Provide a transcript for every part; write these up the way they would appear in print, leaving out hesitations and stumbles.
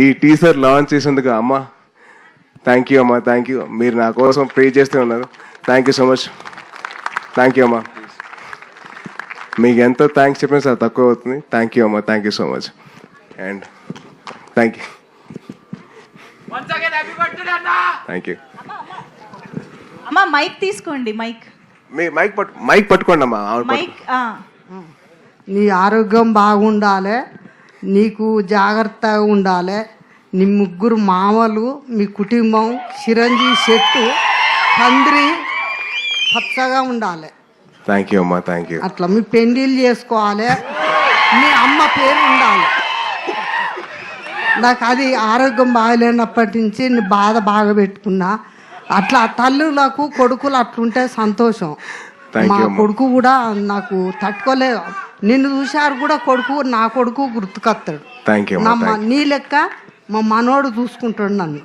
ఈ teaser launch చేసేందుకు అమ్మ థ్యాంక్ యూ అమ్మా, థ్యాంక్ యూ. మీరు నా కోసం ప్రే చేస్తూ ఉన్నారు. Thank you so much. Thank you అమ్మా. మీకు ఎంతో థ్యాంక్స్ చెప్పినా సార్ తక్కువ అవుతుంది. థ్యాంక్ యూ అమ్మా, thank you so much. And thank you, thank you. అమ్మా మైక్ తీసుకోండి. మీ మైక్ పట్టుకోండి అమ్మా. మైక్ నీ ఆరోగ్యం బాగుండాలి, నీకు జాగ్రత్తగా ఉండాలి. నీ ముగ్గురు మామలు, మీ కుటుంబం చిరంజీవి చెట్టు తండ్రి పచ్చగా ఉండాలి. థ్యాంక్ యూ అమ్మా, థ్యాంక్ యూ. అట్లా మీ పెండిళ్ళు చేసుకోవాలి, మీ అమ్మ పేరు ఉండాలి. నాకు అది ఆరోగ్యం బాగలేనప్పటి నుంచి నీ బాధ బాగా పెట్టుకున్నా. అట్లా తల్లులకు కొడుకులు అట్లుంటే సంతోషం. మా కొడుకు కూడా నాకు తట్టుకోలేదు. నిన్ను చూశారు కూడా కొడుకు, నా కొడుకు గుర్తుకొస్తాడు. నీ లెక్క మా మనోడు చూసుకుంటాడు నన్ను.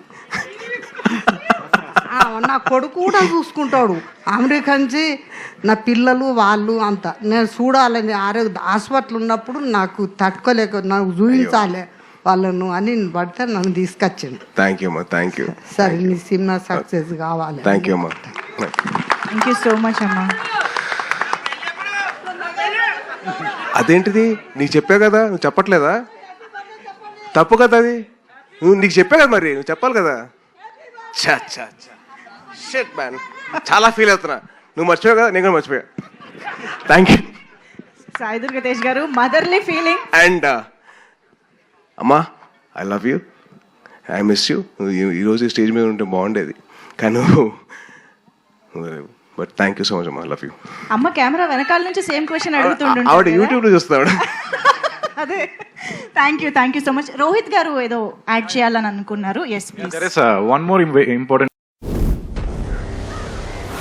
నా కొడుకు కూడా చూసుకుంటాడు. అమెరికా నుంచి నా పిల్లలు వాళ్ళు అంతా నేను చూడాలని ఆరోగ్య హాస్పిటల్ ఉన్నప్పుడు నాకు తట్టుకోలేక నాకు చూపించాలి వాళ్ళను అని పడితే నన్ను తీసుకొచ్చింది. థ్యాంక్ యూ అమ్మా, థ్యాంక్ యూ. సరే నీ సినిమా సక్సెస్ కావాలి. థ్యాంక్ యూ అమ్మా. థ్యాంక్ యూ సో మచ్ అమ్మా. అదేంటిది నీకు చెప్పా కదా, నువ్వు చెప్పట్లేదా? తప్పు కదా అది. నీకు చెప్పా కదా, మరి నువ్వు చెప్పాలి కదా. షిట్ మ్యాన్, చాలా ఫీల్ అవుతున్నా. నువ్వు మర్చిపోయావు కదా, నేను కూడా మర్చిపోయా. థ్యాంక్ యూ సాయి దుర్గా తేజ్ గారు. Motherly feeling. అండ్ అమ్మా, I love you, I miss you. ఈరోజు ఈ స్టేజ్ మీద ఉంటే బాగుండేది కానీ but thank you so much అమ్మా, లవ్ యూ. అమ్మ కెమెరా వెనకాల నుంచి సేమ్ క్వశ్చన్ అడుగుతుండే ఆవిడ యూట్యూబ్లో చూస్తాడు. అదే. Thank you so much. Rohit గారు ఏదో యాడ్ చేయాలని అనుకున్నారు. Yes please. There is one more important